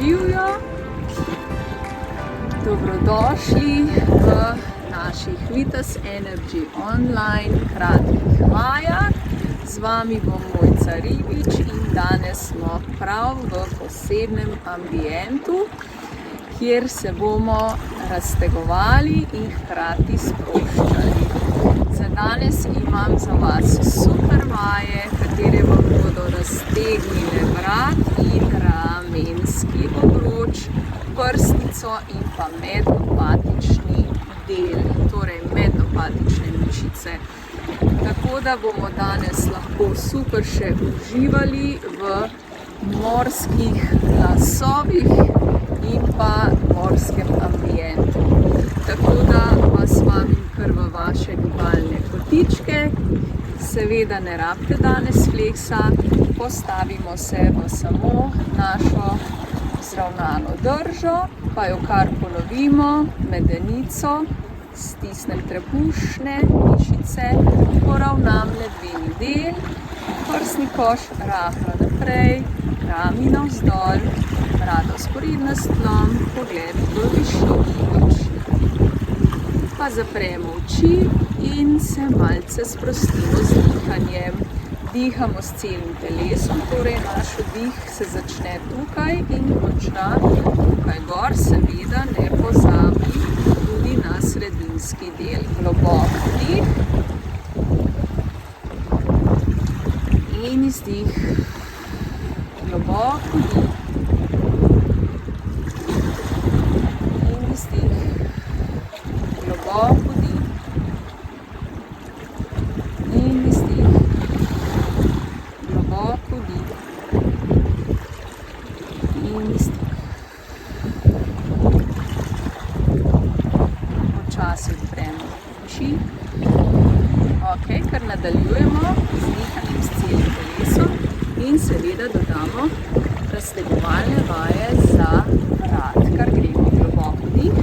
Živjo! Dobrodošli v naših Vitas Energy online kratkih vajah. Z vami bom Mojca Ribič in danes smo prav v posebnem ambientu, kjer se bomo raztegovali in hkrati sproščali. Za danes imam za vas super vaje, katere vam bodo raztegnile vrat in ramenski obroč, prsnico in pa medlopatični del, torej medlopatične mišice. Tako da bomo danes lahko super še uživali v morskih glasovih in pa morskem ambientu. Tako da vas vabim kar v vaše gibalne kotičke. Seveda ne rabite danes fleksa, postavimo se v samo našo vzravnano držo, pa jo kar ponovimo, medenico, stisnem trebušne mišice, poravnam ledveni del, prsni koš rahlo naprej, rami navzdol, brada vzporedna s tlom, pogled v višini oči. Pa zapremo oči in se malce sprostimo z dihanjem. Dihamo s celim telesom, torej naš vdih se začne tukaj in konča tukaj gor, seveda ne pozabi tudi na sredinski del. Globok vdih in izdih. Globok vdih in izdih. Globok vdih in izdih. Globok vdih in izdih. Počasi odpremo oči. Ok, kar nadaljujemo z dihanjem s celim telesom in seveda dodamo raztegovalne vaje za vrat, kar gremo globok vdih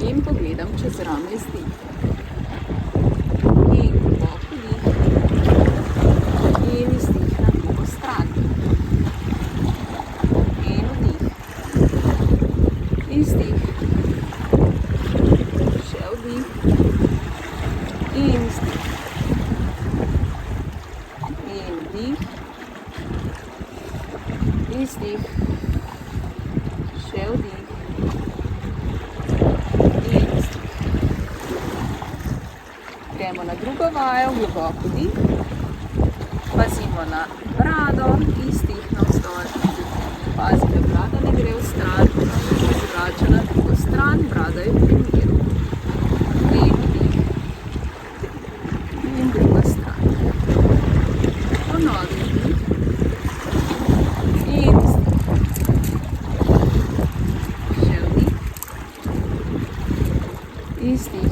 in pogledam čez rame zdih. In globok vdih in izdih na drugo stran. In vdih. Izdih. Še vdih. In izdih. In vdih. Izdih. Še vdih. Gremo na drugo vajo, globok vdih, pazimo na brado, izdih navzdol, pazi, da brada ne gre v stran, se vrača na drugo stran, brada je pri miru. In vdih. In druga stran. Ponovi vdih. In izdih. Še vdih. Izdih.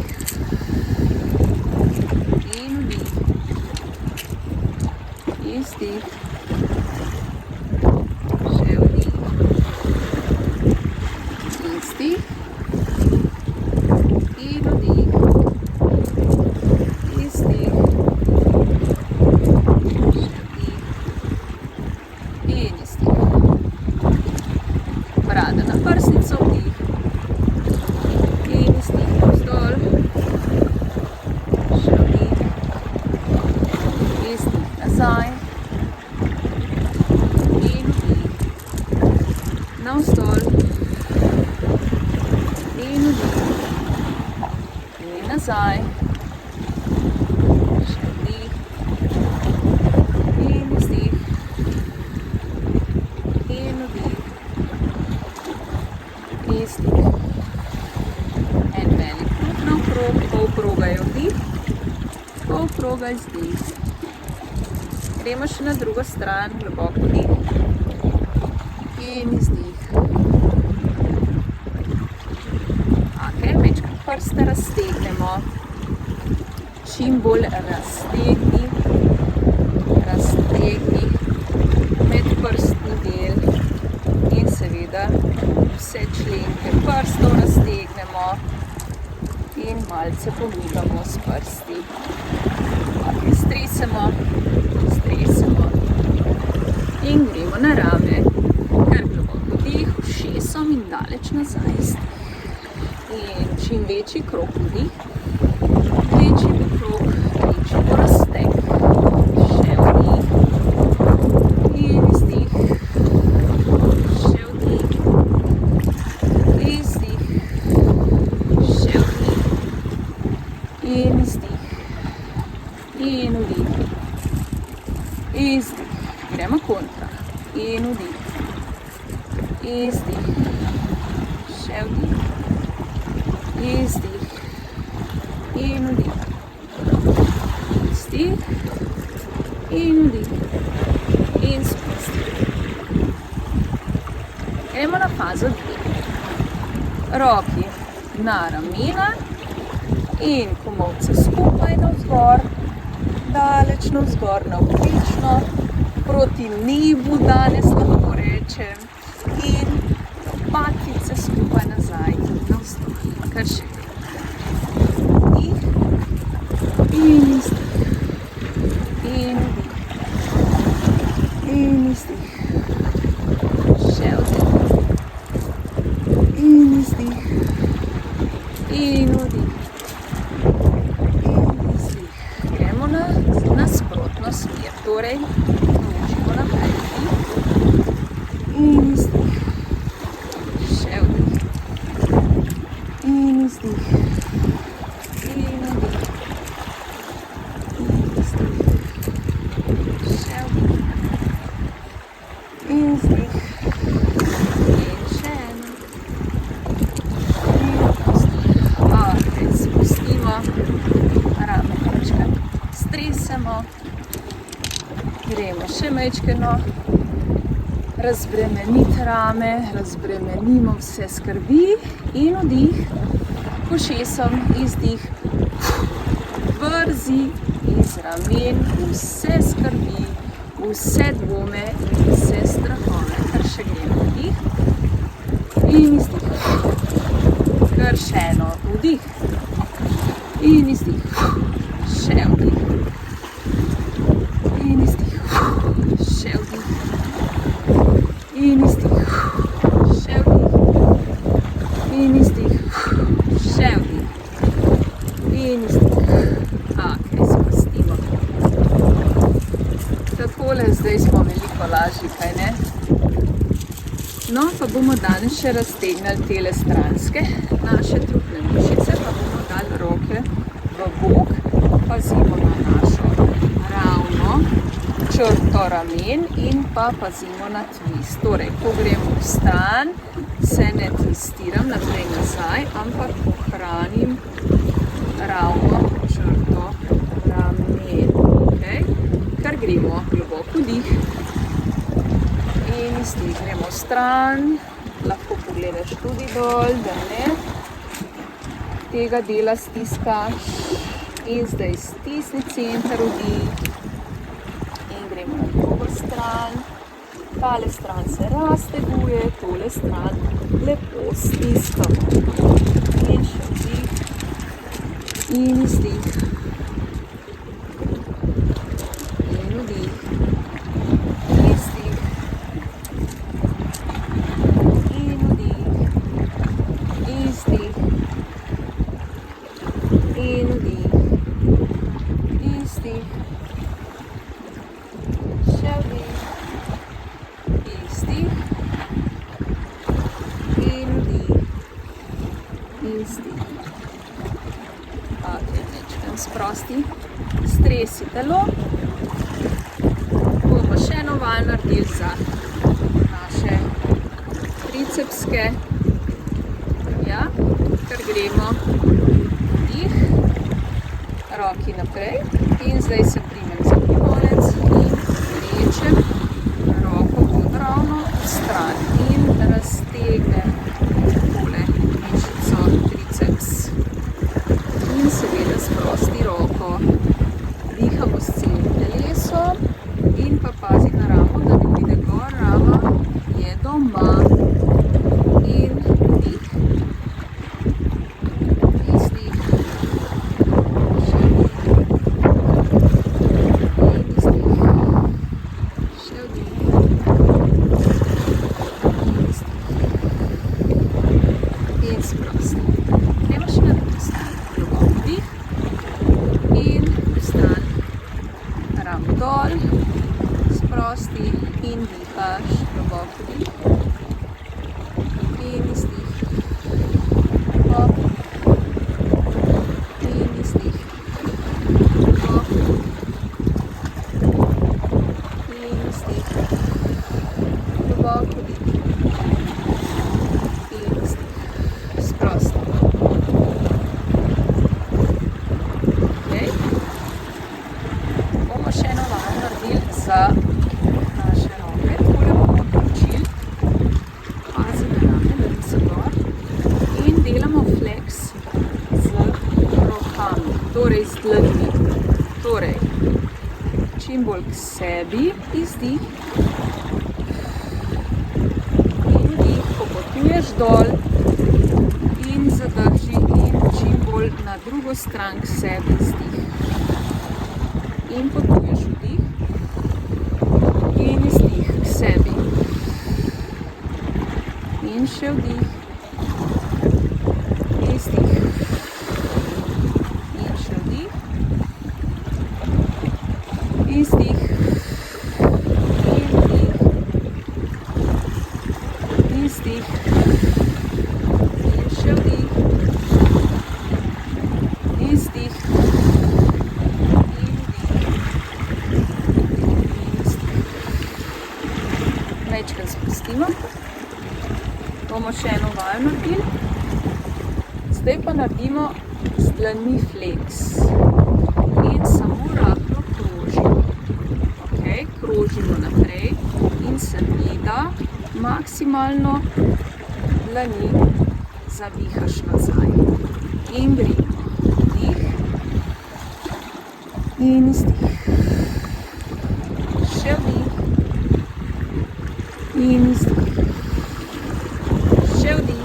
Izdih. Še vdih. Izdih. In vdih. Izdih. Še vdih. In izdih. Brada na prsnico, vdih. In izdih navzdol. Še vdih. Izdih nazaj. Navzdol in vdih in nazaj, še vdih in izdih in vdih, izdih. En velik krog naokrog, pol kroga je vdih, pol kroga izdih. Gremo še na drugo stran, globok vdih in izdih. Prste raztegnemo, čim bolj raztegni medprstni del in seveda vse členke prstov raztegnemo in malce pomigamo s prsti. Stresemo in gremo na rame. daleč nazaj, izdih. In čim večji krog vdih, večji bo krog, večji bo razteg. Še vdih in izdih. Še vdih, izdih. Še vdih in izdih. In vdih, izdih. Gremo kontra. In vdih, izdih. Še vdih, izdih. In vdih, izdih. In vdih. In spusti. Gremo na fazo 2. Roki na ramena in komolce skupaj navzgor, daleč navzgor, navpično, proti nebu danes lahko rečem, in patice skupaj nazaj navzdol. Kar še vdih in izdih. In vdih in izdih. Še vdih in izdih. In vdih in izdih. Gremo na nasprotno smer, torej vložimo naprej. In izdih. Še vdih in izdih. In vdih in izdih. Še vdih in izdih. In še eno. In izdih. Ok, spustimo rame majčkeno stresemo. Gremo še majčkeno razbremeniti rame, razbremenimo vse skrbi in vdih, ušesom, izdih, vrzi iz ramen vse skrbi, vse dvome in vse strahove. Kar še gremo vdih in izdih. Kar še eno vdih in izdih. Še vdih in izdih. Še vdih in izdih. Še vdih in izdih. Še vdih in izdih. Ok, spustimo. Takole, zdaj smo veliko lažji, kaj ne? No, pa bomo danes še raztegnili tele stranske naše trupne mišice, pa bomo dali roke v bok, pazimo na našo ravno črto ramen in pa pazimo na twist. Torej, ko gremo v stran, se ne twistiram naprej nazaj, ampak ohranim ravno črto ramen. Okay? Kar gremo globok vdih in izdih. Gremo v stran, lahko pogledaš tudi dol, da ne tega dela stiskaš. In zdaj stisni center vdih in gremo na drugo stran. Tale stran se razteguje, tole stran lepo stiskamo. In še vdih in izdih. In vdih. Izdih. In vdih. Izdih. In vdih. Izdih. Še vdih. Izdih. In vdih. Izdih. Ok, nečkaj sprosti. Stresi telo. Bomo še eno vaj naredili za naše tricepske. Ja, kar gremo. Vdih. Roki naprej. In zdaj se primem za konec in vlečem roko pod ravno v stran in raztegnem tole mišico triceps. In seveda sprosti roko. Dihamo s celim telesom in pa pazi na ramo, da ne pride gor, rama je doma. In vdih. Izdih. Še vdih. In izdih. Še vdih. In izdih. Globoko dih. In izdih. Globoko. In izdih. Globoko dih. In izdih. Globoko dih. In izdih. Sprosti. Okej. Bomo še eno vajo naredili za naše roke. Takole bomo počili. Pazi na rame, da niso gor. In delamo flex z rokami, torej z dlanmi. Torej, čim bolj k sebi izdih. In vdih, popotuješ dol. In zadrži in čim bolj na drugo stran k sebi izdih. In potuješ vdih. In izdih k sebi. In še vdih. Izdih. In še vdih. Izdih. In vdih. Izdih. In še vdih. Izdih. In vdih. Izdih. Majčkeno spustimo. Bomo še eno vajo naredili. Zdaj pa naredimo z dlanmi flex. In samo rahlo krožimo. Okej, krožimo naprej in se mi da maksimalno dlani zavihaš nazaj. In gremo. Vdih. In izdih. Še vdih. In izdih. Še vdih.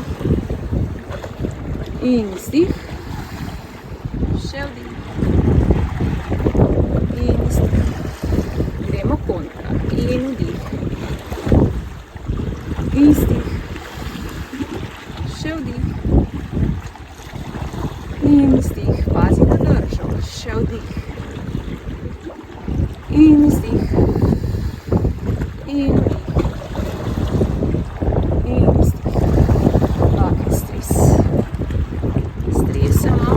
In izdih. Še vdih. In izdih. Gremo kontra. In vdih. Izdih. Še vdih. In izdih. Pazi na držo. Še vdih. In izdih. In vdih. In izdih. Okej, stres. Stresemo.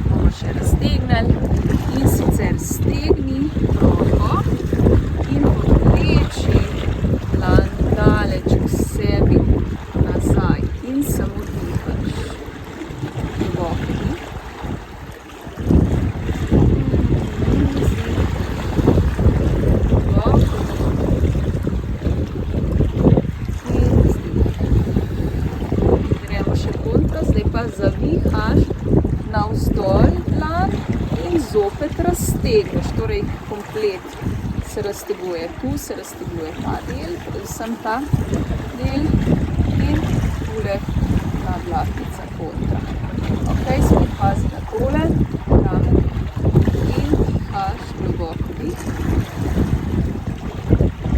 Bomo še raztegnili. In sicer stegni roko in povleči dlan daleč k sebi nazaj. In samo dihaš. Globoko dih. In izdih. Globoko dih. In izdih. Gremo še kontra, zdaj pa zavihaš navzdol dlan in zopet raztegneš, torej komplet se razteguje. Tu se razteguje ta del, predvsem ta del in tule nadlahtnica kontra. Okej, spet pazi na tole, rame in dihaš globoko dih.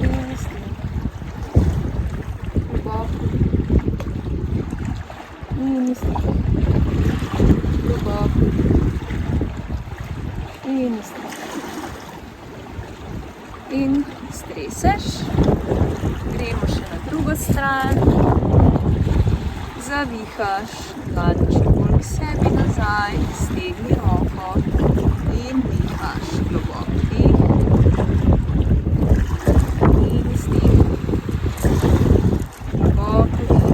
In izdih. Globoko dih. In izdih. Globoko dih. In izdih. In streseš. Gremo še na drugo stran. Zavihaš dlan čim bolj k sebi nazaj, stegni roko in dihaš globoko dih. In izdih. Globoko dih.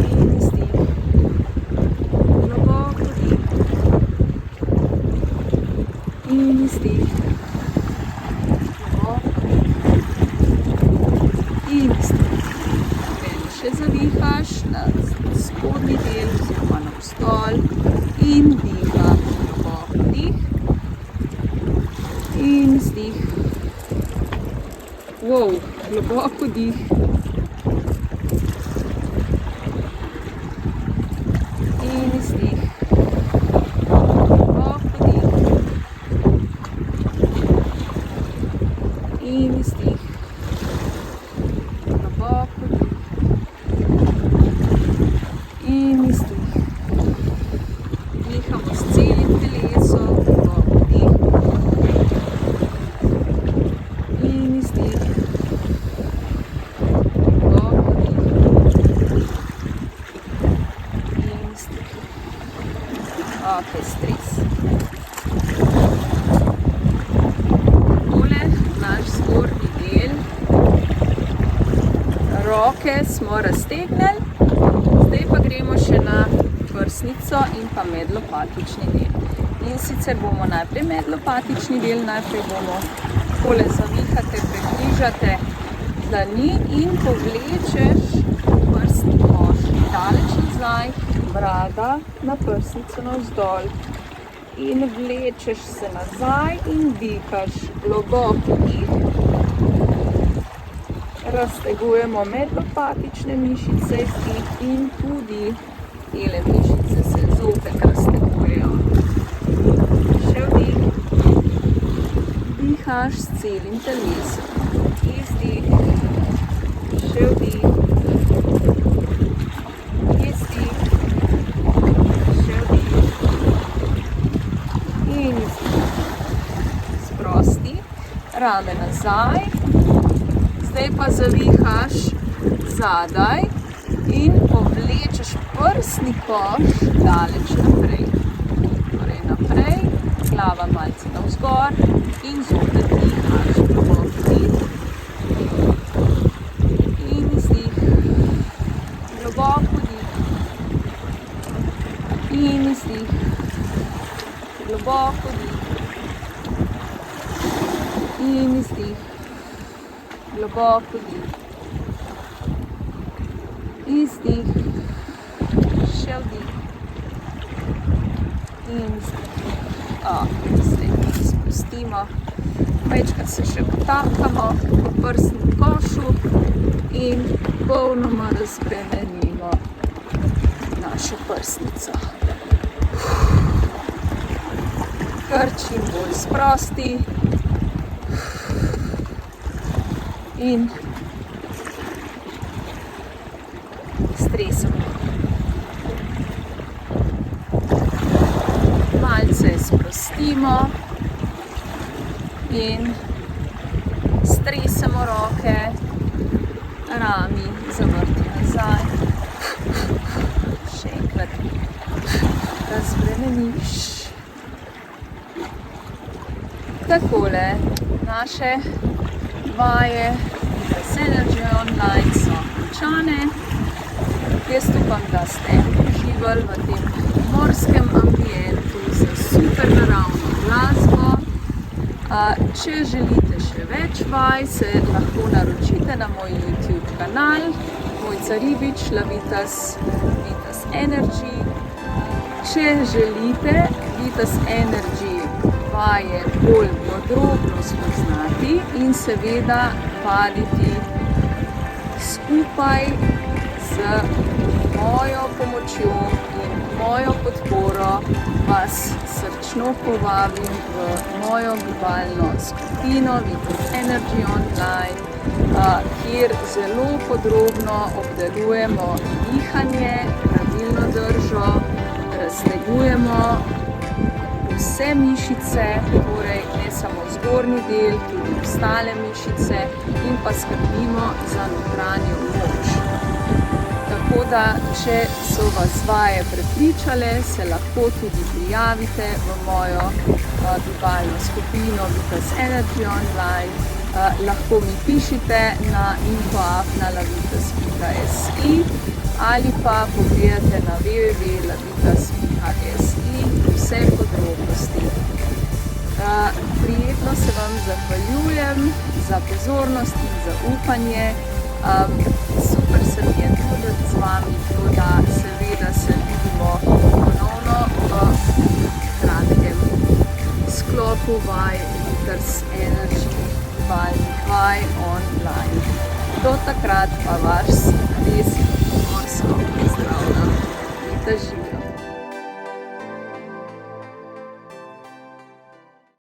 In izdih. Globoko dih. In izdih. Globoko dih. In izdih. Še zavihaš na spodnji del oziroma navzdol in dihaš globoko dih in izdih. Wow, globoko dih. In izdih. Globoko dih. In izdih. Globoko dih. In izdih. Dihamo s celim telesom, globoko dih. In izdih. roke smo raztegnili, zdaj pa gremo še na prsnico in pa medlopatični del. In sicer bomo najprej medlopatični del, najprej bomo takole zavihate, prekrižate dlani in povlečeš prsni koš daleč nazaj, brada na prsnico navzdol in vlečeš se nazaj in dihaš globoko dih. Raztegujemo medlopatične mišice in tudi tele mišice se zopet raztegujejo. Še vdih, dihaš s celim telesom. Izdih, še vdih, izdih, še vdih in izdih. Sprosti, rame nazaj. Zdaj pa zavihaš zadaj in povlečeš prsni koš daleč naprej. Torej naprej, glava malce navzgor in zopet dihaš. Globok dih in izdih. Globoko dih in izdih. Globoko dih in izdih. Globoko dih, izdih, še vdih in izdih. Zdaj pa se spustimo, majčkrat se še potapkamo po prsnem košu in popolnoma razbremenimo našo prsnico. Kar čim bolj sprosti. In stresamo. Malce sprostimo in stresamo roke, rami zavrti nazaj. Še enkrat razbremeniš. Takole naše vaje Vitas Energy Online so končane. Jaz upam, da ste uživali v tem morskem ambientu z super naravno glasbo. Če želite še več vaj, se lahko naročite na moj YouTube kanal Mojca Ribič, Vitas Energy. Če želite Vitas Energy vaje bolj podrobno spoznati in seveda vaditi skupaj z mojo pomočjo in mojo podporo, vas srčno povabim v mojo gibalno skupino Vitas Energy Online, kjer zelo podrobno obdelujemo dihanje, pravilno držo, raztegujemo vse mišice, torej ne samo zgornji del, tudi ostale mišice in pa skrbimo za notranjo moč. Tako da, če so vas vaje prepričale, se lahko tudi prijavite v mojo gibalno skupino Vitas Energy Online. Lahko mi pišite na info@lavitas.si ali pa pogledate na www.lavitas.si vse podrobnosti. Prijetno se vam zahvaljujem za pozornost in zaupanje. Super se mi je tudi z vami, tako da seveda se vidimo ponovno v kratkem sklopu vaj Vitas Energy gibalnih vaj online. Do takrat pa vas res morsko pozdravljam.